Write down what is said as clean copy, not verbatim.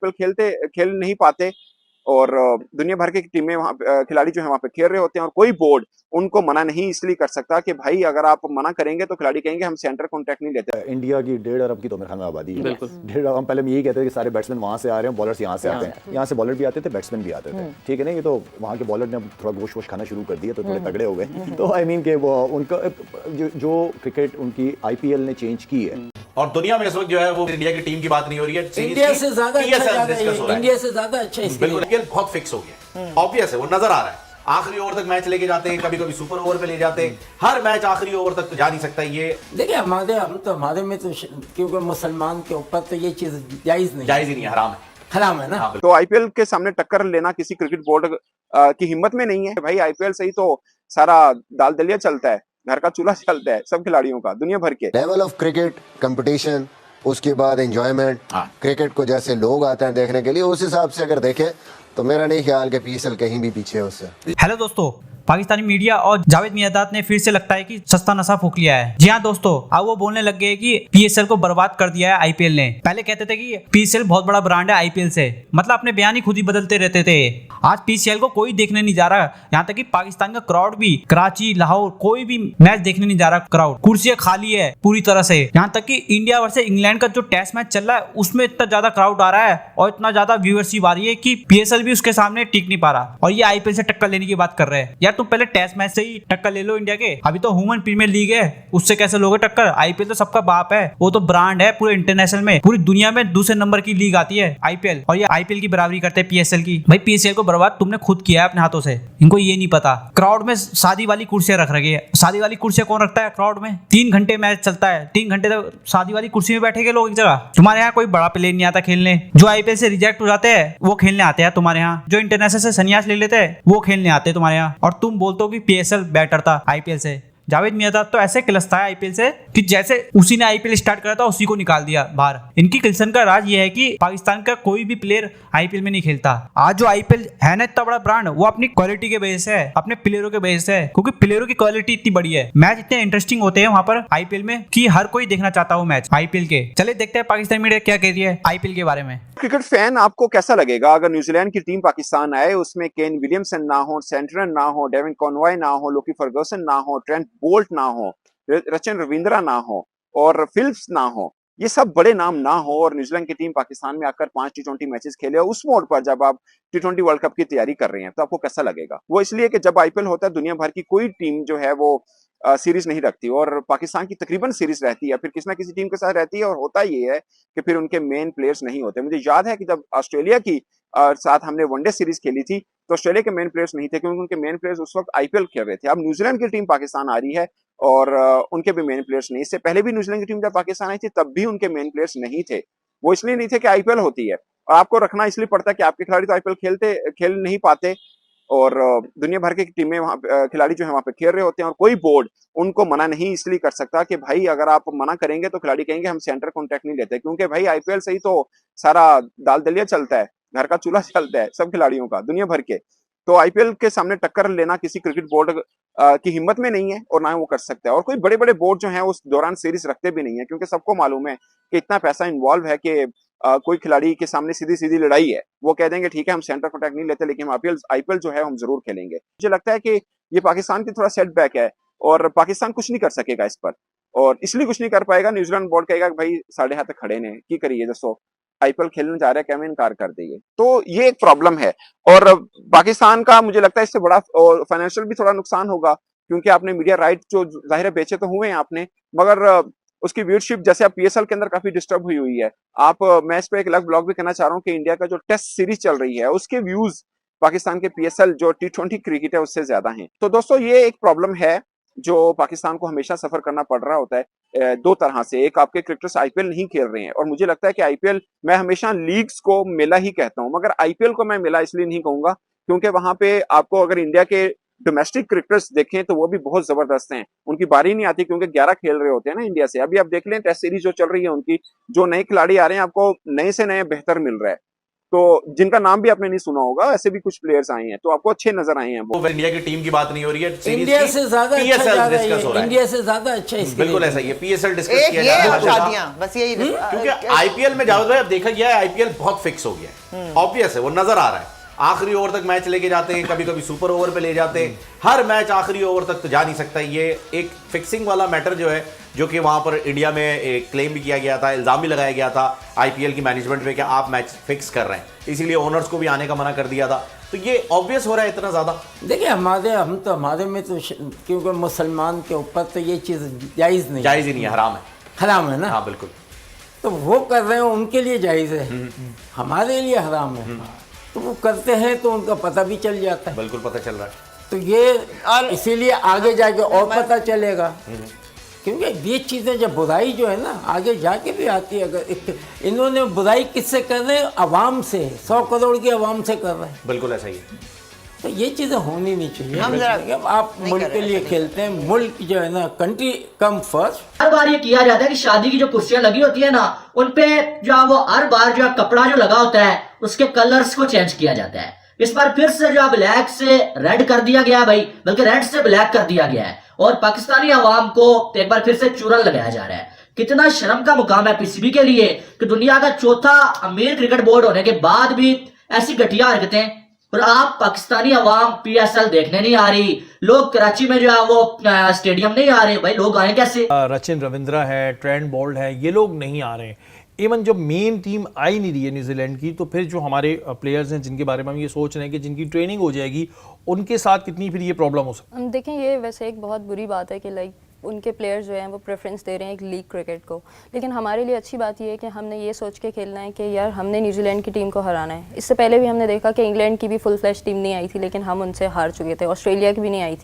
IPL खेल नहीं पाते और दुनिया भर की टीमें वहाँ खिलाड़ी जो है वहाँ पे खेल रहे होते हैं और कोई बोर्ड उनको मना नहीं इसलिए कर सकता कि भाई अगर आप मना करेंगे तो खिलाड़ी कहेंगे हम सेंटर कॉन्ट्रैक्ट नहीं लेते। इंडिया की 1.5 अरब की तो मेरे ख्याल में आबादी है। बिल्कुल। 1.5 अरब। हम पहले यही कहते थे कि सारे बैट्समैन वहाँ से आ रहे हैं, बॉलर्स यहाँ से आते हैं। यहाँ से बॉलर भी आते थे, बैट्समैन भी आते थे, ठीक है ना। ये तो वहाँ के बॉलर ने अब थोड़ा गोश्त वोश खाना शुरू कर दिया तो थोड़े तगड़े हो गए। तो आई मीन के वो उनका जो क्रिकेट उनकी आईपीएल ने चेंज की है। और दुनिया में इस वक्त जो है वो इंडिया की टीम की बात नहीं हो रही है, इंडिया से ज्यादा इंडिया से ज्यादा अच्छा बिल्कुल बहुत फिक्स हो गया, ऑब्वियस है, वो नजर आ रहा है। आखिरी ओवर तक मैच लेके जाते हैं, कभी कभी सुपर ओवर पे ले जाते हैं, हर मैच आखिरी ओवर तक तो जा नहीं सकता ये। देखिए हमारे में तो क्योंकि मुसलमान के ऊपर तो ये चीज जायज नहीं है, हराम है, हराम है ना। तो आईपीएल के सामने टक्कर लेना किसी क्रिकेट बोर्ड की हिम्मत में नहीं है। भाई आईपीएल से ही तो सारा दाल दलिया चलता है, घर का चूल्हा चलता है सब खिलाड़ियों का दुनिया भर के। लेवल ऑफ क्रिकेट कंपटीशन, उसके बाद एंजॉयमेंट, क्रिकेट को जैसे लोग आते हैं देखने के लिए, उस हिसाब से अगर देखें तो मेरा नहीं ख्याल कि पीएसएल कहीं भी पीछे है उससे। हेलो दोस्तों, पाकिस्तानी मीडिया और जावेद मियादाद ने फिर से लगता है कि सस्ता नशा फूंक लिया है। जी हाँ दोस्तों, अब वो बोलने लग गए कि पीएसएल को बर्बाद कर दिया है आईपीएल ने। पहले कहते थे कि पीएसएल बहुत बड़ा ब्रांड है आईपीएल से, मतलब अपने बयान ही खुद ही बदलते रहते थे। आज पीसीएल को कोई देखने नहीं जा रहा, यहाँ तक कि पाकिस्तान का क्राउड भी, कराची, लाहौर, कोई भी मैच देखने नहीं जा रहा। क्राउड, कुर्सियां खाली है पूरी तरह से। यहाँ तक कि इंडिया वर्सेस इंग्लैंड का जो टेस्ट मैच चल रहा है उसमें इतना ज्यादा क्राउड आ रहा है और इतना ज्यादा व्यूअरशिप आ रही है कि पीएसएल भी उसके सामने टिक नहीं पा रहा, और ये आईपीएल से टक्कर लेने की बात कर रहे हैं। यार तुम पहले टेस्ट मैच से ही टक्कर ले लो इंडिया के, अभी तो वुमेन प्रीमियर लीग है, उससे कैसे लोगे टक्कर। आईपीएल तो सबका बाप है, वो तो ब्रांड है पूरे इंटरनेशनल में, पूरी दुनिया में दूसरे नंबर की लीग आती है आईपीएल, और ये आईपीएल की बराबरी करते हैं पीएसएल की। भाई पीएसएल को बर्बाद तुमने खुद किया है अपने हाथों से, इनको ये नहीं पता। क्राउड में शादी वाली कुर्सियां रख रखी है, शादी वाली कुर्सियां कौन रखता है क्राउड में? 3 घंटे मैच चलता है, 3 घंटे तक शादी वाली कुर्सी में बैठेंगे लोग एक जगह। तुम्हारे यहाँ कोई बड़ा प्लेयर नहीं आता खेलने, जो आईपीएल से रिजेक्ट हो जाते हैं वो खेलने आते हैं तुम्हारे यहाँ, जो इंटरनेशनल से संन्यास ले लेते हैं वो खेलने आते हैं तुम्हारे यहाँ, और तुम बोलते हो कि पीएसएल बेटर था आईपीएल से। जावेद मियादाद तो ऐसे किलसता है आईपीएल से कि जैसे उसी ने आईपीएल स्टार्ट करा था उसी को निकाल दिया बाहर। इनकी किल्सन का राज ये है कि पाकिस्तान का कोई भी प्लेयर आईपीएल में नहीं खेलता। आज जो आईपीएल है ना इतना बड़ा ब्रांड, वो अपनी क्वालिटी के बेस है, अपने प्लेयरों के बेस है, क्योंकि प्लेयरों की क्वालिटी इतनी बड़ी है, मैच इतने इंटरेस्टिंग होते हैं वहां पर आईपीएल में कि हर कोई देखना चाहता है वो मैच आईपीएल के। चले देखते हैं पाकिस्तान मीडिया क्या कह रही है आईपीएल के बारे में। क्रिकेट फैन आपको कैसा लगेगा अगर न्यूजीलैंड की टीम पाकिस्तान आए, उसमें केन विलियमसन ना हो, सेंटनर ना हो, डेविन कॉनवॉय ना हो, लोकी फर्गुसन ना हो, ट्रेंट बोल्ट ना हो, रचिन रविंद्रा ना हो और फिल्प्स ना हो, ये सब बड़े नाम ना हो, और न्यूजीलैंड की टीम पाकिस्तान में आकर 5 टी20 मैचेस खेले, उस मोड पर जब आप टी20 वर्ल्ड कप की तैयारी कर रहे हैं तो आपको कैसा लगेगा? वो इसलिए कि जब आईपीएल होता है दुनिया भर की कोई टीम जो है वो सीरीज नहीं रखती, और पाकिस्तान की तकरीबन सीरीज रहती है, फिर किसी ना किसी टीम के साथ रहती है, और होता ये है कि फिर उनके मेन प्लेयर्स नहीं होते। मुझे याद है कि जब ऑस्ट्रेलिया की साथ हमने वनडे सीरीज खेली थी तो ऑस्ट्रेलिया के मेन प्लेयर्स नहीं थे, क्योंकि उनके मेन प्लेयर्स उस वक्त आईपीएल खेल रहे थे। अब न्यूजीलैंड की टीम पाकिस्तान आ रही है और उनके भी मेन प्लेयर्स नहीं। इससे पहले भी न्यूजीलैंड की टीम जब पाकिस्तान आई थी तब भी उनके मेन प्लेयर्स नहीं थे। वो इसलिए नहीं थे कि आईपीएल होती है, और आपको रखना इसलिए पड़ता है कि आपके खिलाड़ी तो आईपीएल खेल नहीं पाते, और दुनिया भर की टीमें वहाँ खिलाड़ी जो है वहाँ पे खेल रहे होते हैं, और कोई बोर्ड उनको मना नहीं इसलिए कर सकता कि भाई अगर आप मना करेंगे तो खिलाड़ी कहेंगे हम सेंटर कॉन्ट्रैक्ट नहीं लेते, क्योंकि भाई आईपीएल से ही तो सारा दाल दलिया चलता है, घर का चूल्हा चलता है सब खिलाड़ियों का दुनिया भर के। तो आईपीएल के सामने टक्कर लेना किसी क्रिकेट बोर्ड की हिम्मत में नहीं है, और ना ही वो कर सकता है। और कोई बड़े बड़े बोर्ड जो हैं उस दौरान सीरीज रखते भी नहीं है, क्योंकि सबको मालूम है कि इतना पैसा इन्वॉल्व है कि कोई खिलाड़ी के सामने सीधी सीधी लड़ाई है, वो कह देंगे ठीक है हम सेंटर कॉन्ट्रैक्ट नहीं लेते, लेकिन आईपीएल जो है हम जरूर खेलेंगे। मुझे लगता है कि ये पाकिस्तान की थोड़ा सेटबैक है, और पाकिस्तान कुछ नहीं कर सकेगा इस पर, और इसलिए कुछ नहीं कर पाएगा। न्यूजीलैंड बोर्ड कहेगा भाई साढ़े हाथ खड़े ने की करिए, दोस्तों आईपीएल खेलने जा रहे हैं, कैसे इनकार कर देंगे। तो ये एक प्रॉब्लम है, और पाकिस्तान का मुझे लगता है इससे बड़ा फाइनेंशियल भी थोड़ा नुकसान होगा, क्योंकि आपने मीडिया राइट जो जाहिर है बेचे तो हुए हैं आपने, मगर उसकी व्यूअरशिप जैसे आप पीएसएल के अंदर काफी डिस्टर्ब हुई है। आप मैं इस पे एक अलग ब्लॉग भी कहना चाह रहा हूँ कि इंडिया का जो टेस्ट सीरीज चल रही है उसके व्यूज पाकिस्तान के पीएसएल जो टी20 क्रिकेट है उससे ज्यादा हैं। तो दोस्तों ये एक प्रॉब्लम है जो पाकिस्तान को हमेशा सफर करना पड़ रहा होता है दो तरह से। एक, आपके क्रिकेटर्स आईपीएल नहीं खेल रहे हैं, और मुझे लगता है कि आईपीएल, मैं हमेशा लीग्स को मेला ही कहता हूं, मगर आईपीएल को मैं मेला इसलिए नहीं कहूंगा क्योंकि वहां पे आपको अगर इंडिया के डोमेस्टिक क्रिकेटर्स देखें तो वो भी बहुत जबरदस्त हैं, उनकी बारी नहीं आती क्योंकि 11 खेल रहे होते हैं ना इंडिया से। अभी आप देख लें टेस्ट सीरीज जो चल रही है उनकी, जो नए खिलाड़ी आ रहे हैं आपको नए से नए बेहतर मिल रहा है। तो जिनका नाम भी आपने नहीं सुना होगा, ऐसे भी कुछ प्लेयर्स आए हैं, तो आपको अच्छे नजर आए हैं वो। वो इंडिया की टीम की बात नहीं हो रही है, सीरीज इंडिया की से ज्यादा अच्छा PSL जा रहा डिस्कस हो है, रहा है। इंडिया से ज्यादा अच्छा इसके बिल्कुल लिए। ऐसा ही है, PSL डिस्कस एक किया ये जा रहा और है शादियां, बस यही क्योंकि आईपीएल में जावेद भाई अब देखा गया है, आईपीएल बहुत फिक्स हो गया है, ऑब्वियस है, वो नजर आ रहा है। आखिरी ओवर तक मैच लेके जाते हैं, कभी कभी सुपर ओवर पे ले जाते हैं, हर मैच आखिरी ओवर तक तो जा नहीं सकता। ये एक फिक्सिंग वाला मैटर जो है, जो कि वहां पर इंडिया में एक क्लेम भी किया गया था, इल्जाम भी लगाया गया था आईपीएल की मैनेजमेंट में कि आप मैच फिक्स कर रहे हैं, इसीलिए ओनर्स को भी आने का मना कर दिया था। तो ये ऑब्वियस हो रहा है इतना ज्यादा। देखिए हमारे में तो क्योंकि मुसलमान के ऊपर तो ये चीज़ जायज़ नहीं, जायज ही नहीं है, हराम है। हराम है ना। हाँ बिल्कुल, तो वो कर रहे हैं उनके लिए जायज़ है, हमारे लिए हराम है। तो वो करते हैं तो उनका पता भी चल जाता है, बिल्कुल पता चल रहा है। तो ये इसीलिए आगे जाके और पता चलेगा, क्योंकि ये चीज़ें जब बुराई जो है ना आगे जाके भी आती है। अगर इन्होंने बुराई किससे कर रहे हैं, आवाम से, 100 करोड़ की आवाम से कर रहे हैं। बिल्कुल ऐसा ही है। तो ये चीज़ें होनी नहीं चाहिए। हम जरा अब आप नहीं मुल्क कर के रहे लिए हैं। खेलते हैं, मुल्क जो है ना, कंट्री कम फर्स्ट। हर बार ये किया जाता है कि शादी की जो कुर्सियां लगी होती है ना, उनपे जो है वो हर बार जो है कपड़ा जो लगा होता है उसके कलर्स को चेंज किया जाता है। इस बार फिर से जो है ब्लैक से रेड कर दिया गया है भाई, बल्कि रेड से ब्लैक कर दिया गया है, और पाकिस्तानी अवाम को एक बार फिर से चूरन लगाया जा रहा है। कितना शर्म का मुकाम है पीसीबी के लिए कि दुनिया का चौथा अमीर क्रिकेट बोर्ड होने के बाद भी ऐसी घटिया हरकतें, और आप पाकिस्तानी अवाम पीएसएल देखने नहीं आ रही, लोग कराची में जो है वो स्टेडियम नहीं आ रहे, भाई लोग आए कैसे? रचिन रविंद्रा है, ट्रेंट बोल्ट है, ये लोग नहीं आ रहे हैं। इवन जब मेन टीम आई नहीं रही है न्यूजीलैंड की, तो फिर जो हमारे प्लेयर्स हैं जिनके बारे में हम ये सोच रहे हैं कि जिनकी ट्रेनिंग हो जाएगी, उनके साथ कितनी फिर ये प्रॉब्लम हो सकती है। देखें, ये वैसे एक बहुत बुरी बात है कि लाइक उनके प्लेयर्स जो हैं वो प्रेफरेंस दे रहे हैं एक लीग क्रिकेट को, लेकिन हमारे लिए अच्छी बात ये है कि हमने ये सोच के खेलना है कि यार हमने न्यूजीलैंड की टीम को हराना है। इससे पहले भी हमने देखा कि इंग्लैंड की भी फुल फ्लैश टीम नहीं आई थी, लेकिन हम उनसे हार चुके थे, ऑस्ट्रेलिया की भी नहीं आई थी।